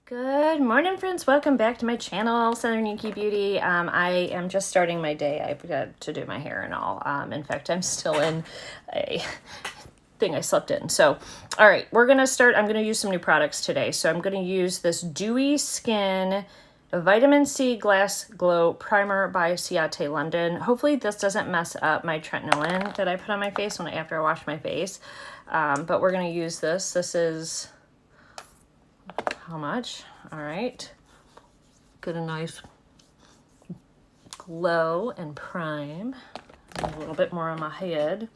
Good morning, friends. Welcome back to my channel, Southern Yuki Beauty. I am just starting my day. I've got to do my hair and all. In fact, I'm still in a thing I slept in. So, all right, we're going to start. I'm going to use some new products today. So I'm going to use this Dewy Skin Vitamin C Glass Glow Primer by Ciate London. Hopefully this doesn't mess up my tretinoin that I put on my face after I wash my face. But we're going to use this. This is... how much? All right. Get a nice glow and prime. And a little bit more on my head.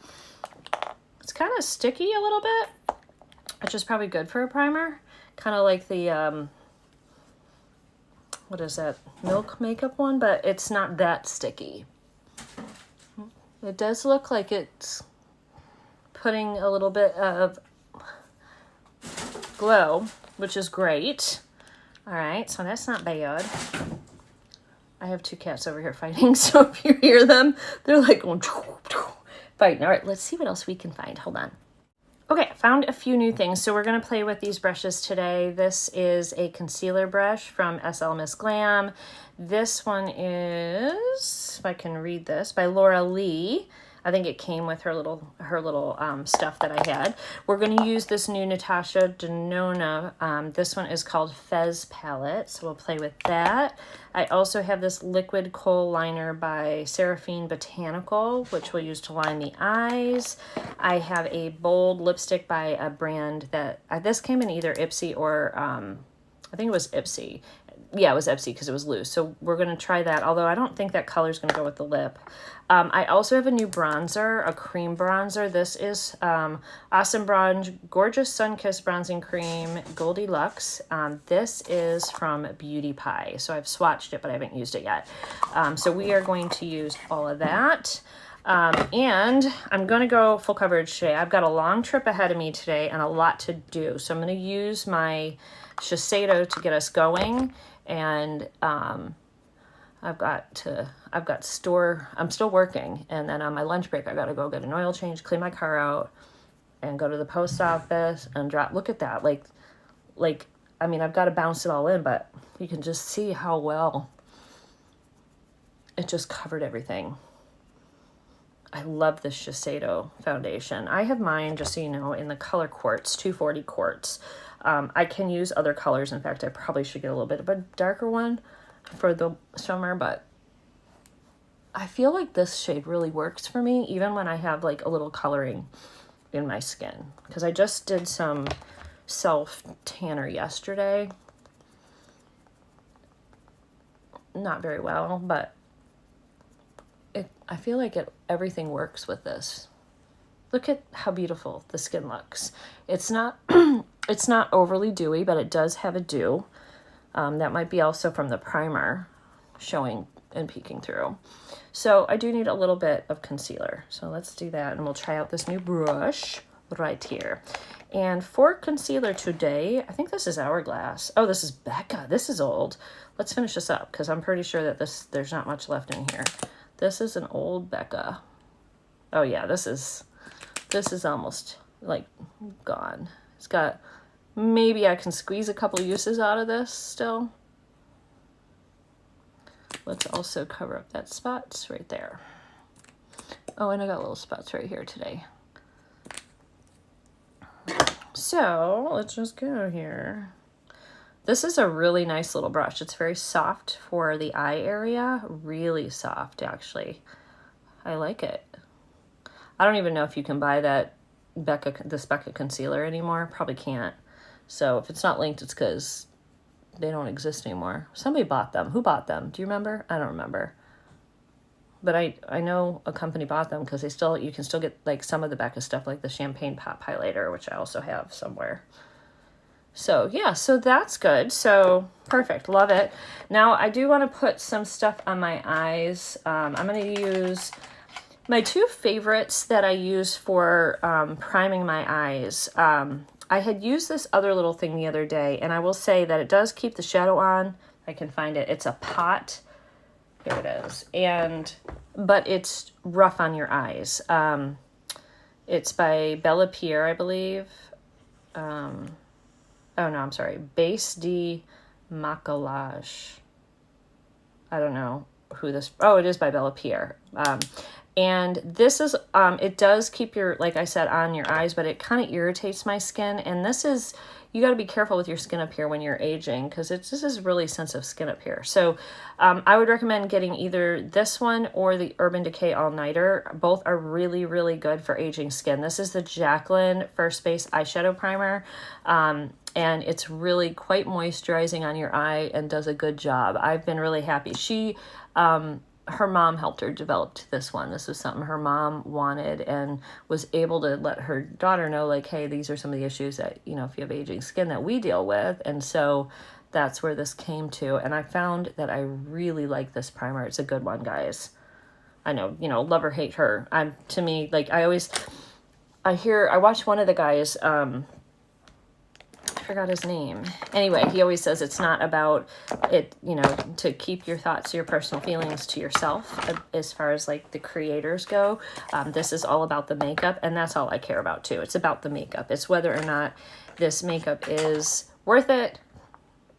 It's kind of sticky a little bit, which is probably good for a primer. Kind of like the, what is that? Milk makeup one, but it's not that sticky. It does look like it's putting a little bit of glow, which is great. All right, so that's not bad. I have two cats over here fighting, so if you hear them, they're like going fighting. All right, let's see what else we can find. Hold on. Okay, I found a few new things. So we're gonna play with these brushes today. This is a concealer brush from SL Miss Glam. This one is, if I can read this, by Laura Lee. I think it came with her little stuff that I had. We're going to use this new Natasha Denona. This one is called Fez Palette, so we'll play with that. I also have this liquid kohl liner by Sarafine Botanical, which we'll use to line the eyes. I have a bold lipstick by a brand that, this came in either Ipsy or, I think it was Ipsy. Yeah, it was Ipsy because it was loose. So we're going to try that, although I don't think that color is going to go with the lip. I also have a new bronzer, a cream bronzer. This is Awesome Bronze Gorgeous Sunkissed Bronzing Cream Goldilux. This is from Beauty Pie. So I've swatched it, but I haven't used it yet. So we are going to use all of that. And I'm going to go full coverage today. I've got a long trip ahead of me today and a lot to do. So I'm going to use my Shiseido to get us going. And I'm still working. And then on my lunch break, I got to go get an oil change, clean my car out, and go to the post office and drop. Look at that. Like, I mean, I've got to bounce it all in, but you can just see how well it just covered everything. I love this Shiseido foundation. I have mine, just so you know, in the color Quartz, 240 Quartz. I can use other colors. In fact, I probably should get a little bit of a darker one for the summer, but I feel like this shade really works for me, even when I have like a little coloring in my skin. Because I just did some self-tanner yesterday. Not very well, but I feel like everything works with this. Look at how beautiful the skin looks. It's not it's not overly dewy, but it does have a dew. That might be also from the primer showing and peeking through. So I do need a little bit of concealer. So let's do that, and we'll try out this new brush right here. And for concealer today, I think this is Hourglass. Oh, this is Becca. This is old. Let's finish this up because I'm pretty sure that there's not much left in here. This is an old Becca. Oh yeah, this is almost like gone. It's got, maybe I can squeeze a couple uses out of this still. Let's also cover up that spots right there. Oh, and I got little spots right here today. So let's just go here. This is a really nice little brush. It's very soft for the eye area. Really soft, actually. I like it. I don't even know if you can buy this Becca concealer anymore. Probably can't. So if it's not linked, it's because they don't exist anymore. Somebody bought them. Who bought them? Do you remember? I don't remember. But I know a company bought them because you can still get like some of the Becca stuff, like the Champagne Pop Highlighter, which I also have somewhere. So yeah, so that's good. So perfect, love it. Now I do want to put some stuff on my eyes. I'm going to use my two favorites that I use for priming my eyes. I had used this other little thing the other day, and I will say that it does keep the shadow on. I can find it. It's a pot. Here it is. But it's rough on your eyes. It's by Bella Pierre, I believe. Oh no, I'm sorry. Base D Maquillage. I don't know who this, oh, it is by Bella Pierre. And this is, it does keep your, like I said, on your eyes, but it kind of irritates my skin. And this is, you got to be careful with your skin up here when you're aging, because this is really sensitive skin up here. So I would recommend getting either this one or the Urban Decay All Nighter. Both are really, really good for aging skin. This is the Jaclyn First Base Eyeshadow Primer. And it's really quite moisturizing on your eye and does a good job. I've been really happy. She, her mom helped her develop this one. This was something her mom wanted and was able to let her daughter know, like, hey, these are some of the issues that, you know, if you have aging skin that we deal with. And so that's where this came to. And I found that I really like this primer. It's a good one, guys. I know, you know, love or hate her. To me, like, I watched one of the guys, I forgot his name. Anyway, he always says it's not about it, you know, to keep your thoughts, your personal feelings to yourself as far as like the creators go. This is all about the makeup, and that's all I care about too. It's about the makeup. It's whether or not this makeup is worth it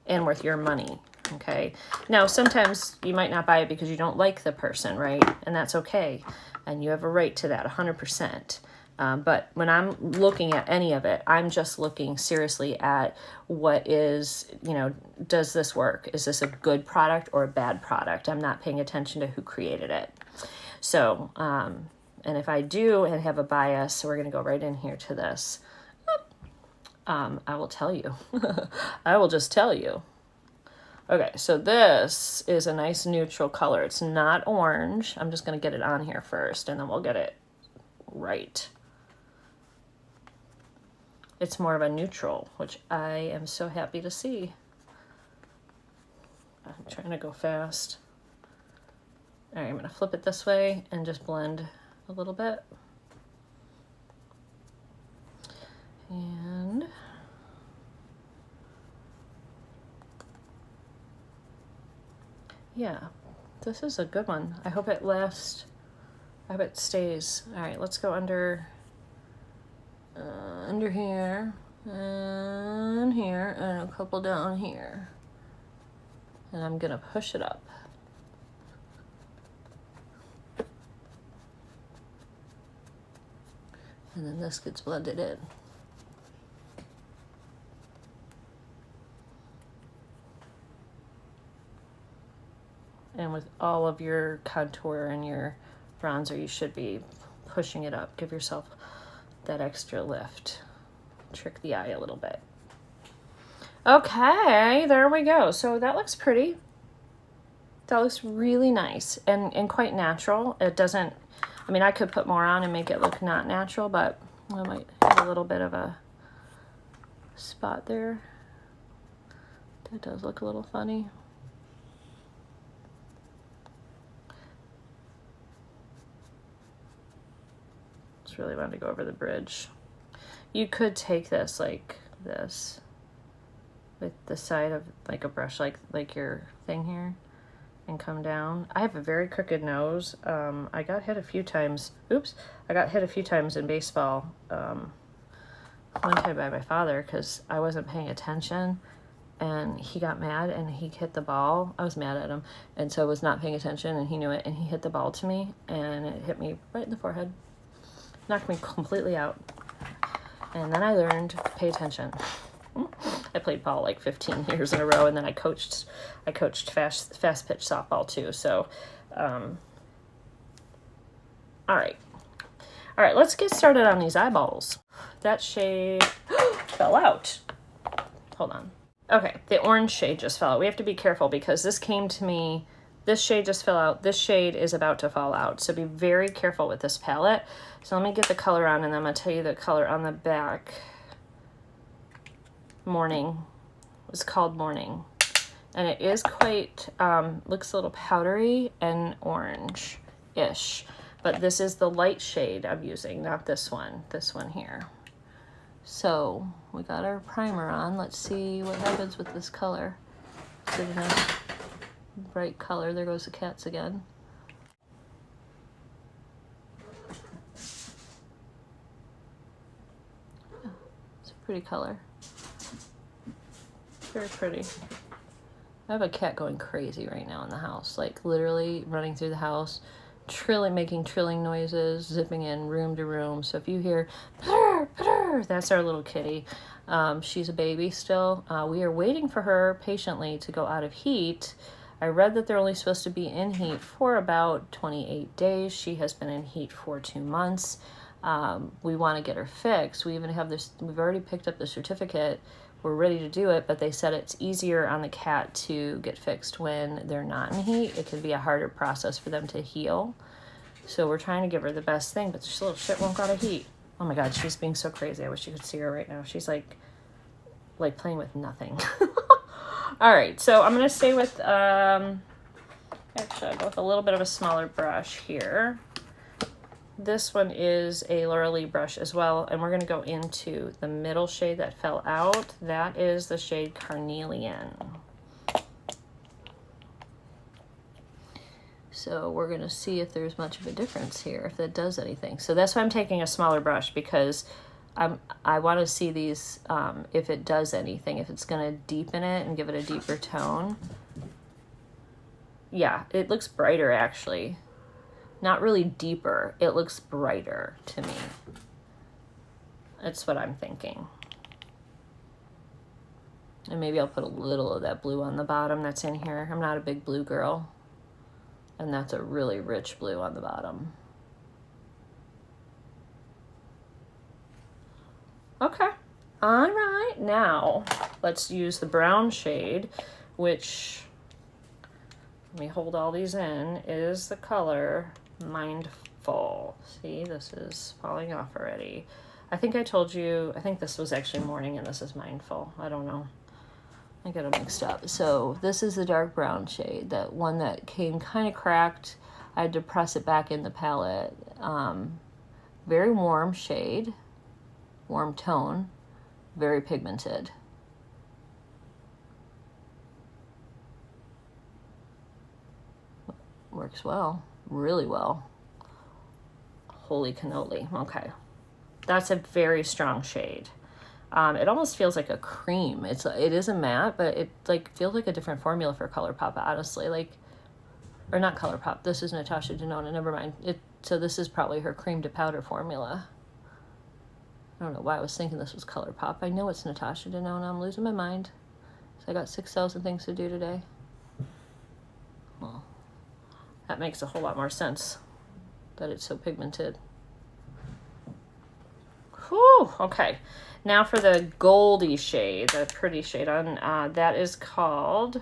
and worth your money. Okay. Now, sometimes you might not buy it because you don't like the person, right? And that's okay. And you have a right to that 100%. But when I'm looking at any of it, I'm just looking seriously at what is, you know, does this work? Is this a good product or a bad product? I'm not paying attention to who created it. So, and if I do and have a bias, so we're going to go right in here to this, I will tell you. I will just tell you. Okay, so this is a nice neutral color. It's not orange. I'm just going to get it on here first, and then we'll get it right. It's more of a neutral, which I am so happy to see. I'm trying to go fast. All right, I'm going to flip it this way and just blend a little bit. And yeah, this is a good one. I hope it lasts. I hope it stays. All right, let's go under here, and here, and a couple down here. And I'm gonna push it up. And then this gets blended in. And with all of your contour and your bronzer, you should be pushing it up. Give yourself that extra lift. Trick the eye a little bit. Okay, there we go. So that looks pretty. That looks really nice and quite natural. It doesn't, I mean, I could put more on and make it look not natural, but I might have a little bit of a spot there. That does look a little funny. Just really wanted to go over the bridge. You could take this like this with the side of like a brush, like your thing here, and come down. I have a very crooked nose. I got hit a few times. Oops. I got hit a few times in baseball. One time by my father because I wasn't paying attention, and he got mad and he hit the ball. I was mad at him, and so I was not paying attention, and he knew it, and he hit the ball to me, and it hit me right in the forehead. Knocked me completely out. And then I learned to pay attention. I played ball like 15 years in a row, and then I coached fast pitch softball too. So, all right, let's get started on these eyeballs. That shade fell out. Hold on. Okay, the orange shade just fell out. We have to be careful because this came to me. This shade just fell out. This shade is about to fall out. So be very careful with this palette. So let me get the color on, and then I'm going to tell you the color on the back. Morning. It's called Morning. And it is quite, looks a little powdery and orange-ish. But this is the light shade I'm using, not this one here. So we got our primer on. Let's see what happens with this color. So we have bright color. There goes the cats again. Yeah, it's a pretty color. Very pretty. I have a cat going crazy right now in the house, like literally running through the house, making trilling noises, zipping in room to room. So if you hear, purr, purr, that's our little kitty. She's a baby still. We are waiting for her patiently to go out of heat. I read that they're only supposed to be in heat for about 28 days. She has been in heat for 2 months. We want to get her fixed. We even have this, we've already picked up the certificate. We're ready to do it, but they said it's easier on the cat to get fixed when they're not in heat. It can be a harder process for them to heal. So we're trying to give her the best thing, but this little shit won't go out of heat. Oh my God, she's being so crazy. I wish you could see her right now. She's like playing with nothing. All right, so I'm gonna stay with, actually I'll go with a little bit of a smaller brush here. This one is a Laura Lee brush as well, and we're going to go into the middle shade that fell out. That is the shade Carnelian. So we're going to see if there's much of a difference here, if that does anything. So that's why I'm taking a smaller brush, because I want to see these, if it does anything, if it's going to deepen it and give it a deeper tone. Yeah, it looks brighter actually. Not really deeper, it looks brighter to me. That's what I'm thinking. And maybe I'll put a little of that blue on the bottom that's in here. I'm not a big blue girl. And that's a really rich blue on the bottom. Okay, all right, now let's use the brown shade, which, let me hold all these in, is the color Mindful. See, this is falling off already. I think I told you, I think this was actually Morning and this is Mindful. I don't know. I get them mixed up. So this is the dark brown shade, that one that came kind of cracked. I had to press it back in the palette. Very warm shade, warm tone, very pigmented. Works well. Really well. Holy cannoli. Okay. That's a very strong shade. It almost feels like a cream. It is a matte, but it like feels like a different formula for ColourPop, honestly. Like, or not ColourPop. This is Natasha Denona. Never mind. So this is probably her cream to powder formula. I don't know why I was thinking this was ColourPop. I know it's Natasha Denona. I'm losing my mind. So I got 6,000 things to do today. Well, that makes a whole lot more sense, that it's so pigmented. Whew, okay. Now for the goldy shade, the pretty shade on, that is called,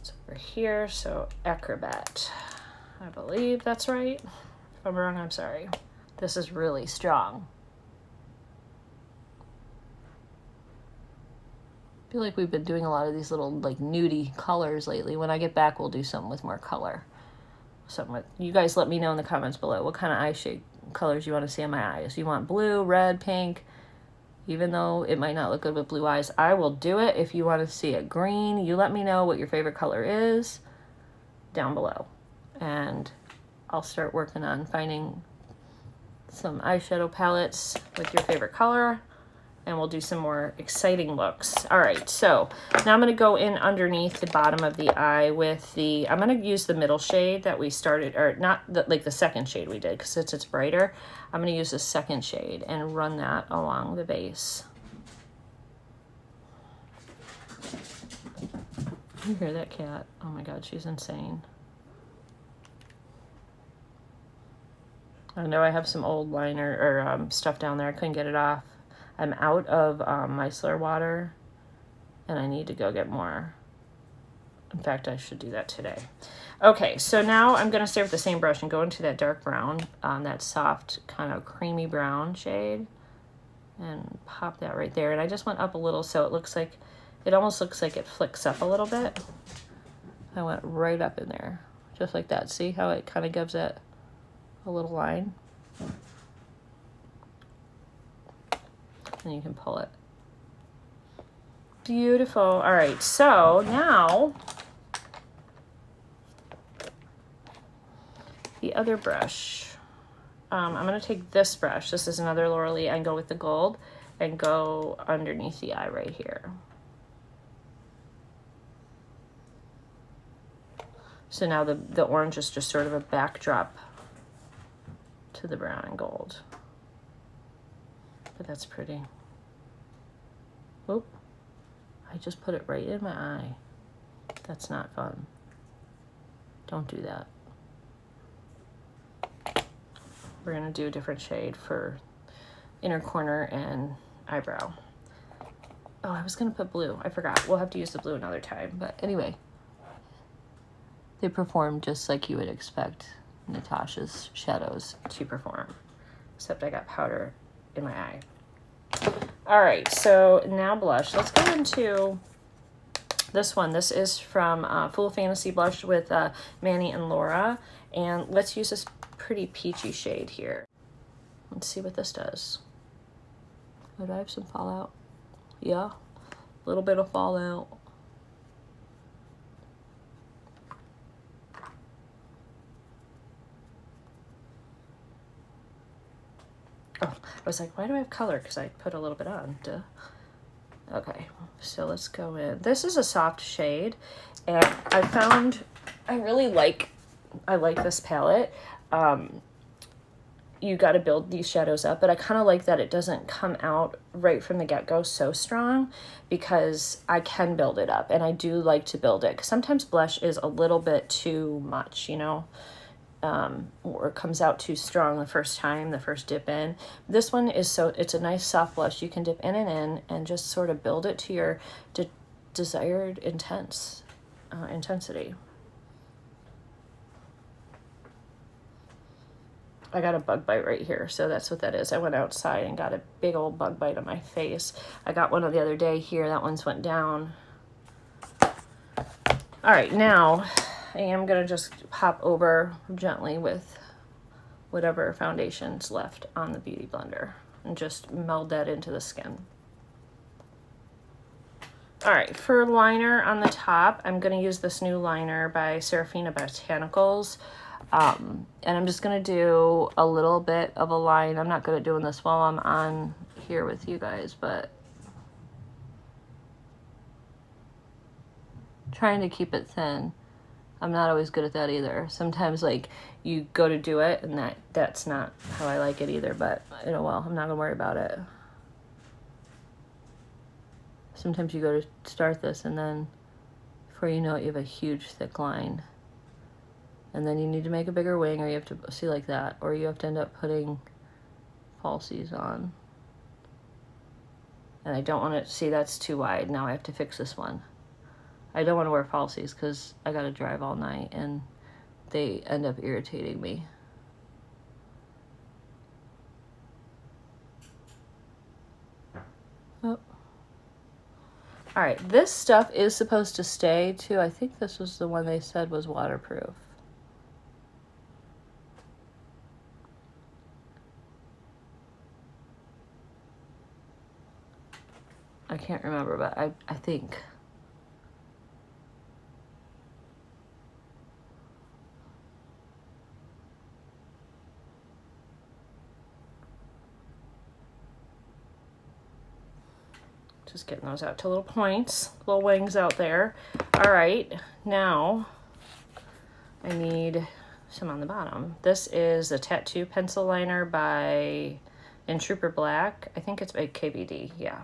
it's over here, so Acrobat. I believe that's right. If I'm wrong, I'm sorry. This is really strong. I feel like we've been doing a lot of these little like nudie colors lately. When I get back, we'll do something with more color. Something with, you guys let me know in the comments below what kind of eye shade colors you want to see on my eyes. You want blue, red, pink. Even though it might not look good with blue eyes, I will do it. If you want to see it green, you let me know what your favorite color is down below. And I'll start working on finding some eyeshadow palettes with your favorite color, and we'll do some more exciting looks. All right, so now I'm gonna go in underneath the bottom of the eye with the, I'm gonna use the middle shade that we started, or not the, like the second shade we did, because it's brighter. I'm gonna use the second shade and run that along the base. You hear that cat? Oh my God, she's insane. I know I have some old liner or stuff down there. I couldn't get it off. I'm out of micellar water, and I need to go get more. In fact, I should do that today. Okay, so now I'm going to stay with the same brush and go into that dark brown, that soft kind of creamy brown shade, and pop that right there. And I just went up a little so it looks like, it almost looks like it flicks up a little bit. I went right up in there, just like that. See how it kind of gives it a little line? And you can pull it. Beautiful. All right, so now the other brush. I'm going to take this brush. This is another Laura Lee, and go with the gold and go underneath the eye right here. So now the orange is just sort of a backdrop to the brown and gold. But that's pretty. Oop. I just put it right in my eye. That's not fun. Don't do that. We're gonna do a different shade for inner corner and eyebrow. Oh, I was gonna put blue. I forgot. We'll have to use the blue another time. But anyway, they perform just like you would expect Natasha's shadows to perform. Except I got powder in my eye. All right, so now blush. Let's go into this one. This is from Full Fantasy Blush with Manny and Laura. And let's use this pretty peachy shade here. Let's see what this does. Oh, do I have some fallout? Yeah, a little bit of fallout. Oh, I was like, why do I have color? Because I put a little bit on. Duh. Okay, so let's go in. This is a soft shade, and I found I like this palette. You got to build these shadows up, but I kind of like that it doesn't come out right from the get-go so strong, because I can build it up, and I do like to build it, because sometimes blush is a little bit too much, you know, or it comes out too strong the first time, the first dip in. This one is it's a nice soft blush. You can dip in and just sort of build it to your desired intensity. I got a bug bite right here, so that's what that is. I went outside and got a big old bug bite on my face. I got one the other day here. That one's went down. All right, now I am going to just pop over gently with whatever foundation's left on the Beauty Blender and just meld that into the skin. All right, for liner on the top, I'm going to use this new liner by Sarafine Botanicals. And I'm just going to do a little bit of a line. I'm not good at doing this while I'm on here with you guys, but trying to keep it thin. I'm not always good at that either. Sometimes like you go to do it and that's not how I like it either, but you know, well, I'm not gonna worry about it. Sometimes you go to start this and then before you know it, you have a huge thick line. And then you need to make a bigger wing, or you have to see like that, or you have to end up putting falsies on. And I don't want to see that's too wide. Now I have to fix this one. I don't want to wear falsies because I got to drive all night and they end up irritating me. Oh. All right, this stuff is supposed to stay too. I think this was the one they said was waterproof. I can't remember, but I think. Just getting those out to little points, little wings out there. All right, now I need some on the bottom. This is a tattoo pencil liner in Trooper Black. I think it's by KBD, yeah.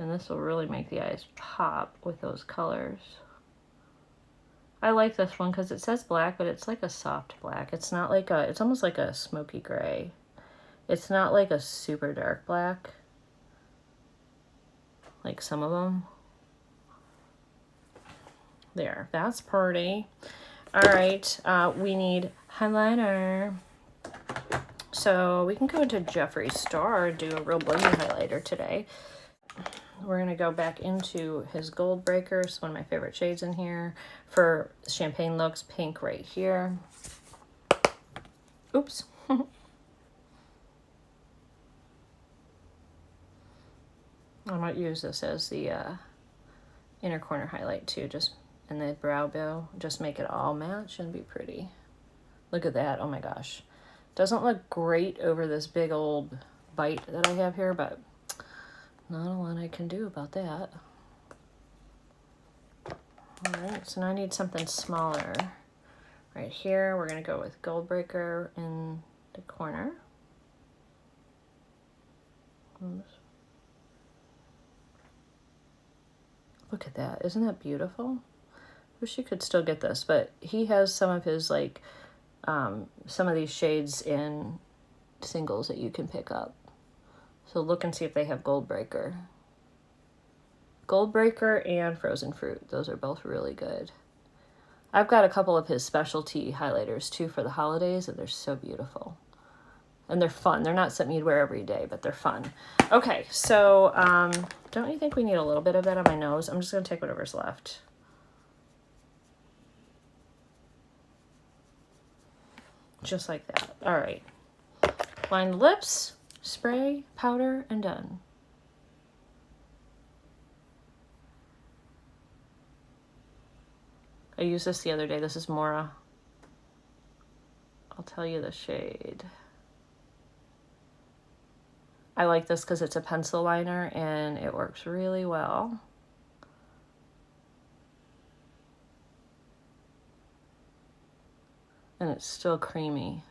And this will really make the eyes pop with those colors. I like this one because it says black, but it's like a soft black. It's not like it's almost like a smoky gray. It's not like a super dark black, like some of them. There, that's pretty. All right, we need eyeliner. So we can go into Jeffree Star and do a real blingy highlighter today. We're going to go back into his Gold Breaker. It's one of my favorite shades in here. For Champagne Looks, pink right here. Oops. I might use this as the inner corner highlight too, just in the brow bone. Just make it all match and be pretty. Look at that. Oh my gosh. Doesn't look great over this big old bite that I have here, but not a lot I can do about that. All right, so now I need something smaller. Right here, we're gonna go with Gold Breaker in the corner. Look at that, isn't that beautiful? Wish you could still get this, but he has some of his like, some of these shades in singles that you can pick up. So look and see if they have Gold Breaker. Gold Breaker and Frozen Fruit, those are both really good. I've got a couple of his specialty highlighters too for the holidays, and they're so beautiful. And they're fun. They're not something you'd wear every day, but they're fun. Okay, so don't you think we need a little bit of it on my nose? I'm just going to take whatever's left. Just like that. All right. Line the lips, spray, powder, and done. I used this the other day. This is Mora. I'll tell you the shade. I like this because it's a pencil liner and it works really well. And it's still creamy.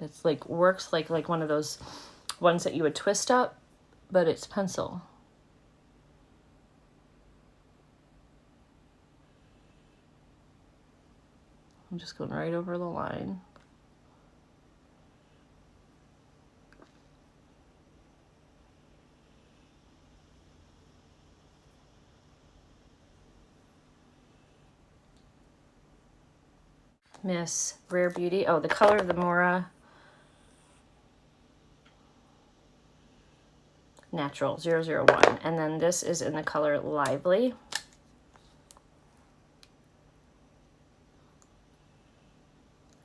It's like, works like one of those ones that you would twist up, but it's pencil. I'm just going right over the line. Miss Rare Beauty. Oh, the color of the Mora Natural 001. And then this is in the color Lively.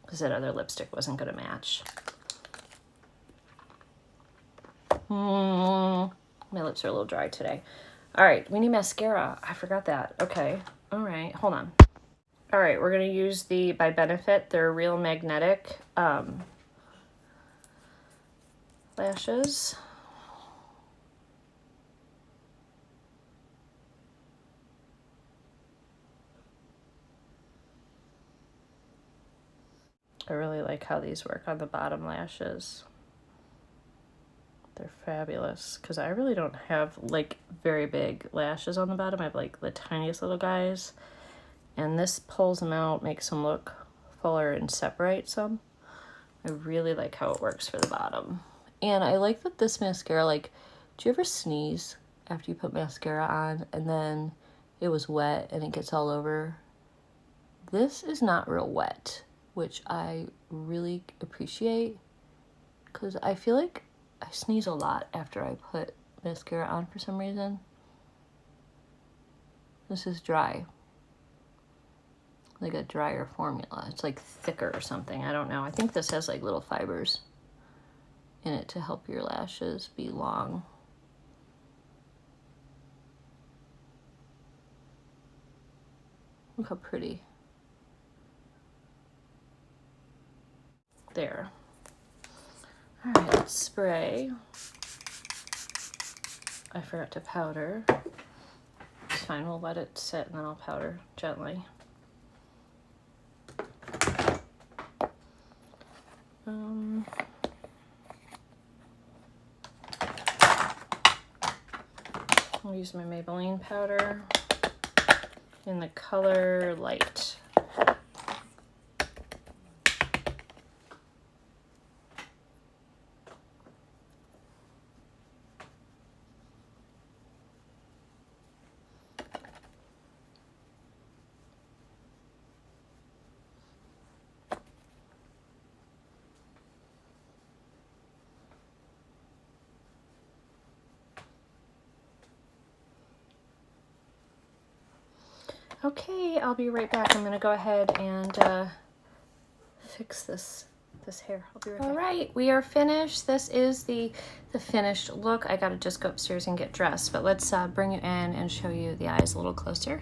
Because that other lipstick wasn't going to match. My lips are a little dry today. All right, we need mascara. I forgot that. Okay. All right, hold on. All right, we're going to use the by Benefit. They're Real Magnetic lashes. I really like how these work on the bottom lashes. They're fabulous because I really don't have like very big lashes on the bottom. I have like the tiniest little guys. And this pulls them out, makes them look fuller and separates them. I really like how it works for the bottom. And I like that this mascara, like, do you ever sneeze after you put mascara on and then it was wet and it gets all over? This is not real wet, which I really appreciate because I feel like I sneeze a lot after I put mascara on for some reason. This is dry. Like a drier formula. It's like thicker or something. I don't know. I think this has like little fibers in it to help your lashes be long. Look how pretty. There. All right, let's spray. I forgot to powder. It's fine, we'll let it sit and then I'll powder gently. I'll use my Maybelline powder in the color Light. Okay, I'll be right back. I'm gonna go ahead and fix this hair. I'll be right back. All right, we are finished. This is the finished look. I gotta just go upstairs and get dressed, but let's bring you in and show you the eyes a little closer.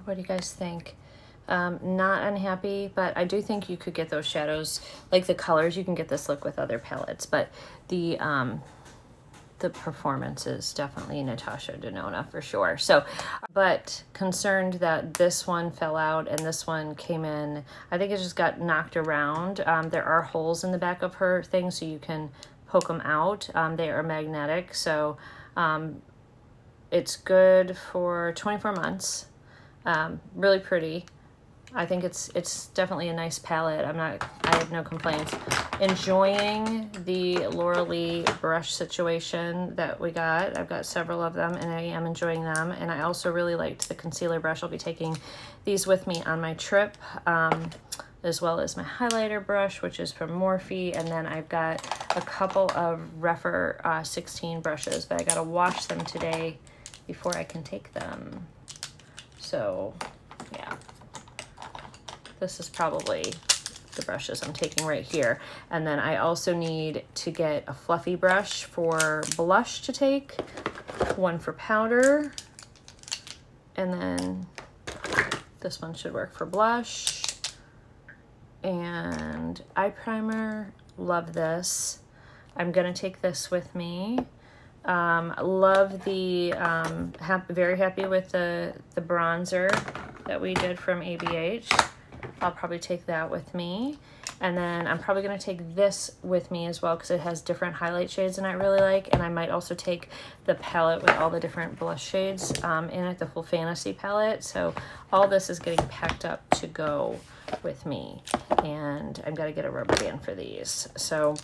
What do you guys think? Not unhappy, but I do think you could get those shadows, like the colors, you can get this look with other palettes, but the performance is definitely Natasha Denona for sure. So, but concerned that this one fell out and this one came in, I think it just got knocked around. There are holes in the back of her thing, so you can poke them out. They are magnetic, so it's good for 24 months. Really pretty. I think it's definitely a nice palette. I have no complaints. Enjoying the Laura Lee brush situation that we got. I've got several of them and I am enjoying them. And I also really liked the concealer brush. I'll be taking these with me on my trip, as well as my highlighter brush, which is from Morphe. And then I've got a couple of Rephr 16 brushes, but I gotta wash them today before I can take them. So yeah. This is probably the brushes I'm taking right here. And then I also need to get a fluffy brush for blush to take, one for powder, and then this one should work for blush. And eye primer, love this. I'm gonna take this with me. Love the, very happy with the bronzer that we did from ABH. I'll probably take that with me. And then I'm probably going to take this with me as well because it has different highlight shades and I really like. And I might also take the palette with all the different blush shades in it, the full fantasy palette. So all this is getting packed up to go with me. And I've got to get a rubber band for these. So,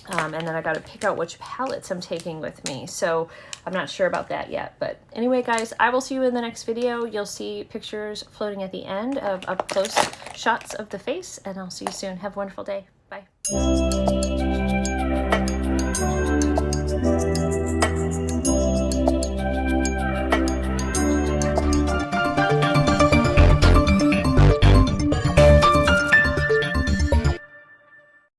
and then I got to pick out which palettes I'm taking with me. So I'm not sure about that yet. But anyway, guys, I will see you in the next video. You'll see pictures floating at the end of up close shots of the face. And I'll see you soon. Have a wonderful day. Bye.